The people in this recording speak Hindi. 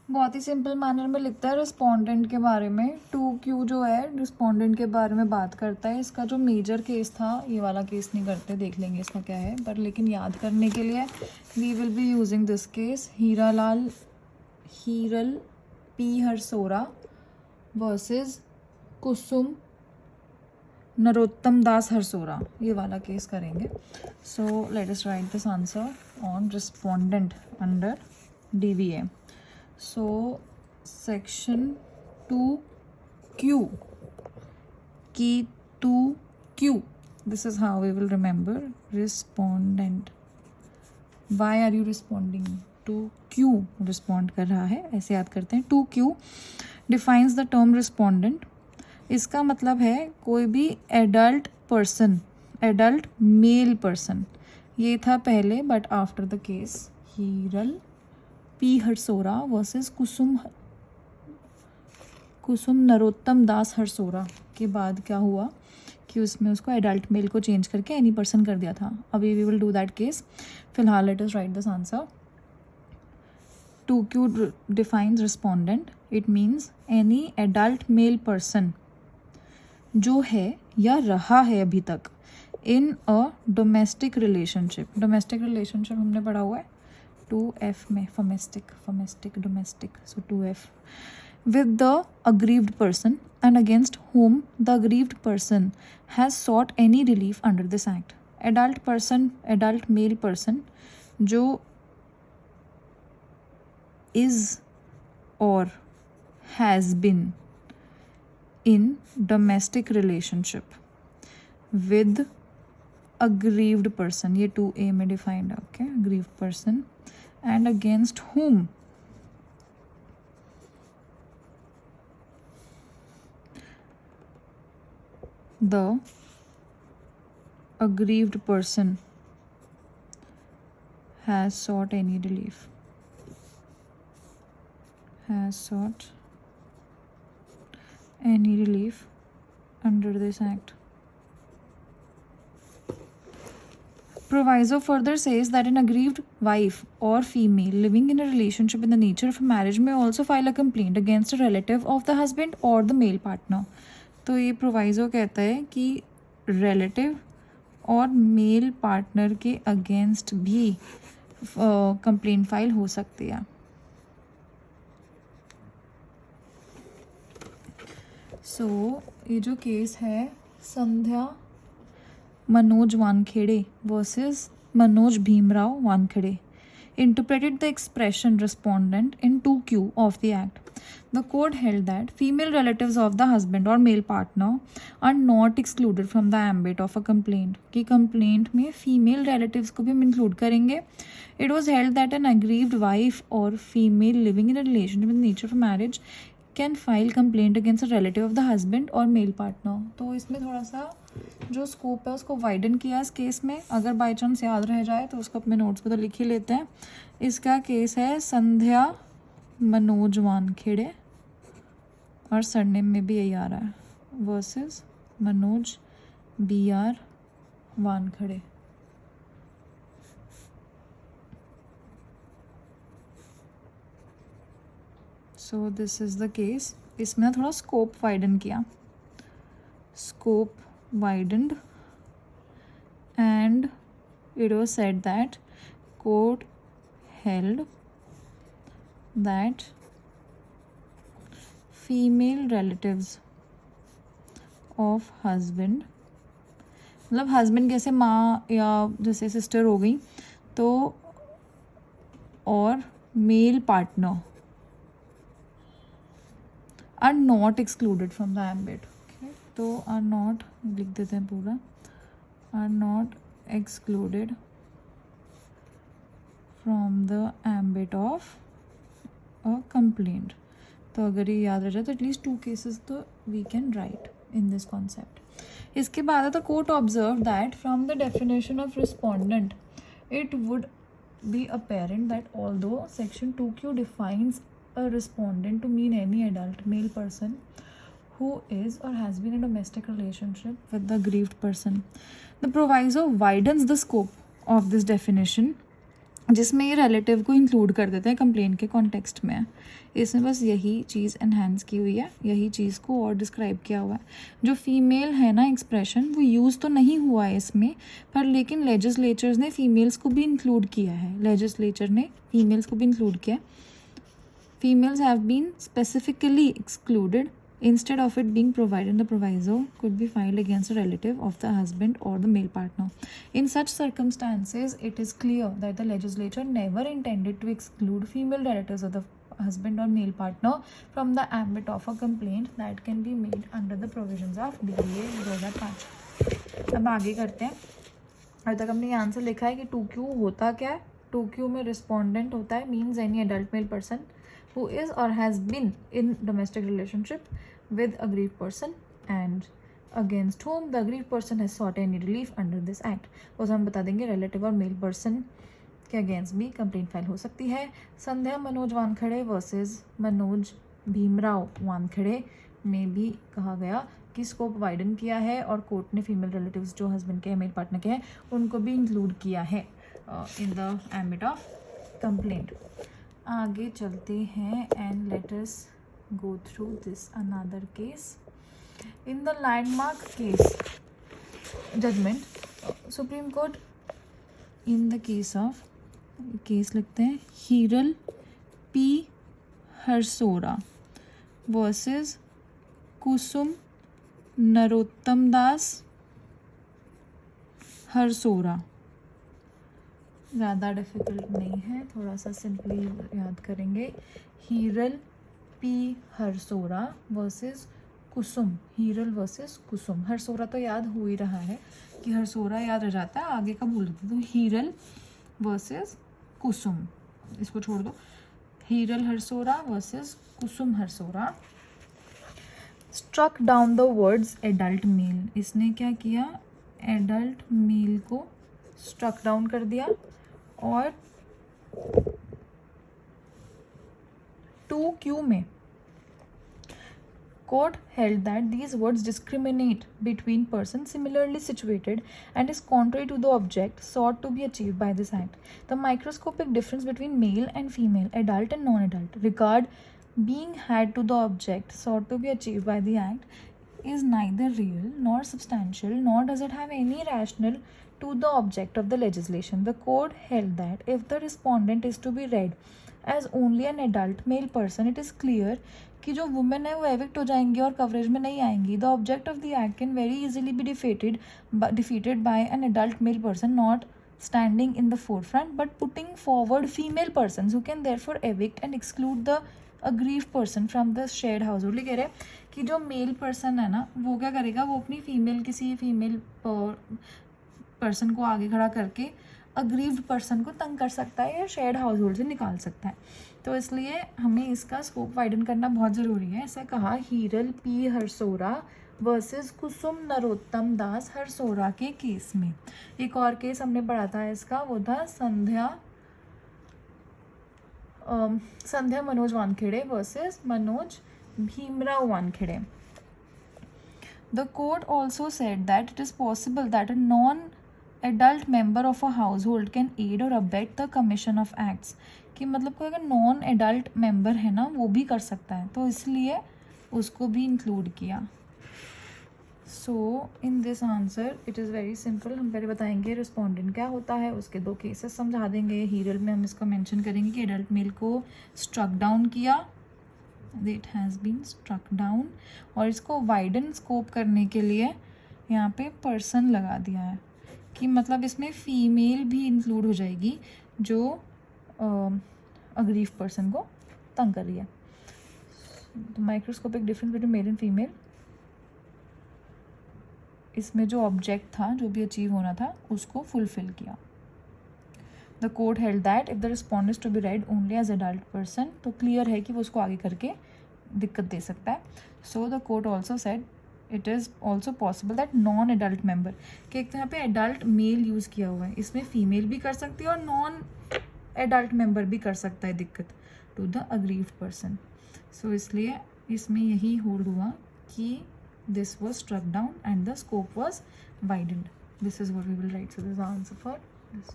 बहुत ही सिंपल मैनर में लिखता है रिस्पोंडेंट के बारे में। 2Q जो है रिस्पोंडेंट के बारे में बात करता है। इसका जो मेजर केस था, ये वाला केस नहीं करते, देख लेंगे इसका क्या है, पर लेकिन याद करने के लिए we will be using this case. Hiral P Harsora versus Kusum Narottam Das Harsora, ये वाला केस करेंगे। So let us write this answer on respondent under DVA. So section 2Q, key 2Q, this is how we will remember respondent. Why are you responding to Q? respond कर रहा है, ऐसे याद करते हैं। 2Q defines the term respondent. इसका मतलब है कोई भी adult person, adult male person. ये था पहले, but after the case Hiral P Harsora versus Kusum Narottam Das Harsora के बाद क्या हुआ कि उसमें उसको एडल्ट मेल को चेंज करके एनी पर्सन कर दिया था। अभी we will do that case. फिलहाल let us write this answer. 2Q defines respondent, it means any adult male person जो है या रहा है अभी तक इन अ डोमेस्टिक रिलेशनशिप। डोमेस्टिक रिलेशनशिप हमने पढ़ा हुआ है 2F में, domestic domestic, so 2F, with the aggrieved person and against whom the aggrieved person has sought any relief under this act. Adult person, adult male person जो is or has been in domestic relationship with aggrieved person, ये 2A में defined है, okay, aggrieved person, and against whom the aggrieved person has sought any relief, under this act. Proviso further says that an aggrieved wife or female living in a relationship in the nature of a marriage may also file a complaint against a relative of the husband or the male partner. तो ये प्रोवाइजो कहता है कि रिलेटिव और मेल पार्टनर के अगेंस्ट भी कंप्लेंट फाइल हो सकती है। सो ये जो केस है Sandhya Manoj Wankhede versus Manoj Bhimrao Wankhede interpreted the expression respondent in 2Q of the act. The court held that female relatives of the husband or male partner are not excluded from the ambit of a complaint. कि complaint में female relatives को भी हम include करेंगे. It was held that an aggrieved wife or female living in a relationship in the nature of a marriage can file complaint against a relative of the husband or male partner. तो इसमें थोड़ा सा जो स्कोप है उसको वाइडन किया इस केस में। अगर बाई चांस याद रह जाए तो उसको अपने नोट्स पे तो लिख ही लेते हैं। इसका केस है संध्या मनोज वानखेड़े, और सरनेम में भी यही आ रहा है, versus Manoj BR Wankhede. So this is the case. इसमें थोड़ा स्कोप वाइडन किया, scope widened, and it was said that court held that female relatives of husband, मतलब हस्बैंड कैसे माँ या जैसे सिस्टर हो गई तो, और male partner are not excluded from the ambit. तो आर नॉट लिख देते हैं पूरा, are not excluded from the ambit of a complaint. तो अगर ये याद रह जाए तो एटलीस्ट 2 केसेस तो we can write in this concept. इसके बाद the court observe that from the definition of respondent it would be apparent that although section 2Q defines a respondent to mean any adult male person who is or has been in a domestic relationship with the aggrieved person. The proviso widens the scope of this definition जिसमें ये रिलेटिव को इंक्लूड कर देते हैं कंप्लेंट के कॉन्टेक्स्ट में। इसमें बस यही चीज़ एनहांस की हुई है, यही चीज़ को और डिस्क्राइब किया हुआ है। जो फीमेल है ना एक्सप्रेशन, वो यूज़ तो नहीं हुआ है इसमें, पर लेकिन लेजिस्लेचर्स ने फीमेल्स को भी इंक्लूड किया है, लेजिस्लेचर ने फीमेल्स को भी इंक्लूड किया। Females have been specifically excluded instead of it being provided. The proviso could be filed against a relative of the husband or the male partner. In such circumstances, it is clear that the legislature never intended to exclude female relatives of the husband or male partner from the ambit of a complaint that can be made under the provisions of DBA 2005. अब आगे करते हैं। अभी तक हमने ये आंसर लिखा है कि 2Q होता क्या है। 2Q में रिस्पोंडेंट होता है means any adult male person who is or has been in domestic relationship with aggrieved person and against whom the aggrieved person has sought any relief under this act. उसे हम बता देंगे रिलेटिव और मेल पर्सन के अगेंस्ट भी कंप्लेंट फाइल हो सकती है। संध्या मनोज वानखेड़े वर्सेस मनोज भीमराव वानखेड़े में भी कहा गया कि स्कोप वाइडन किया है और कोर्ट ने फीमेल रिलेटिव्स जो हस्बैंड के मेल पार्टनर के हैं उनको भी इंक्लूड किया है in the ambit of complaint. आगे चलते हैं and let us go through this another case. In the landmark case judgement supreme court in the case of case लिखते हैं हीरल पी हरसोरा वर्सेस कुसुम नरोत्तम दास हरसोरा। ज़्यादा डिफ़िकल्ट नहीं है, थोड़ा सा सिंपली याद करेंगे। हीरल पी हरसोरा वर्सेस कुसुम, हीरल वर्सेस कुसुम। हरसोरा तो याद हो ही रहा है कि हरसोरा याद रह जाता है, आगे का भूल जाते। तो हीरल वर्सेस कुसुम, इसको छोड़ दो। Hiral Harsora versus Kusum Harsora. Struck down the words adult male. इसने क्या किया, एडल्ट मेल को स्ट्रक डाउन कर दिया और 2Q में court held that these words discriminate between persons similarly situated and is contrary to the object sought to be achieved by this act. The microscopic difference between male and female, adult and non-adult, regard being had to the object sought to be achieved by the act is neither real nor substantial, nor does it have any rationale to the object of the legislation. The court held that if the respondent is to be read as only an adult male person, it is clear कि जो वुमेन है वो एविक्ट हो जाएंगी और कवरेज में नहीं आएंगी। The object of the act can very easily be defeated by an adult male person not standing in the forefront but putting forward female persons who can therefore evict and exclude the aggrieved person from the shared household। ये कह रहे हैं कि जो मेल पर्सन है ना वो क्या करेगा, वो अपनी फीमेल किसी फीमेल पर्सन को आगे खड़ा करके अग्रीव्ड पर्सन को तंग कर सकता है या शेयर्ड हाउस होल्ड से निकाल सकता है। तो इसलिए हमें इसका स्कोप वाइडन करना बहुत ज़रूरी है। ऐसा कहा हीरल पी हरसोरा वर्सेस कुसुम नरोत्तम दास हरसोरा के केस में। एक और केस हमने पढ़ा था इसका, वो था Sandhya Manoj Wankhede versus Manoj Bhimrao Wankhede. The court also said that it is possible that a non-adult member of a household can aid or abet the commission of acts। कि मतलब कोई अगर नॉन एडल्ट मेंबर है ना वो भी कर सकता है, तो इसलिए उसको भी इंक्लूड किया। So in this answer it is very simple. हम पहले बताएंगे रिस्पोंडेंट क्या होता है, उसके दो केसेस समझा देंगे। हीरल में हम इसका मेंशन करेंगे कि एडल्ट मेल को स्ट्रक डाउन किया, it has been struck down, और इसको वाइडन स्कोप करने के लिए यहाँ पे पर्सन लगा दिया है कि मतलब इसमें फीमेल भी इंक्लूड हो जाएगी जो अग्रीव पर्सन को तंग कर रही है। Microscopic difference between male and female, इसमें जो ऑब्जेक्ट था जो भी अचीव होना था उसको फुलफिल किया। The court held that if the respond is to be read only as adult person, तो क्लियर है कि वो उसको आगे करके दिक्कत दे सकता है। So the court also said it is also possible that non adult member, कि एक तो यहाँ पे एडल्ट मेल यूज़ किया हुआ है, इसमें फीमेल भी कर सकती है और नॉन एडल्ट मेंबर भी कर सकता है दिक्कत टू द अग्रीव्ड पर्सन। सो इसलिए इसमें यही होल्ड हुआ कि this was struck down and the scope was widened. This is what we will write. So this is the answer for this.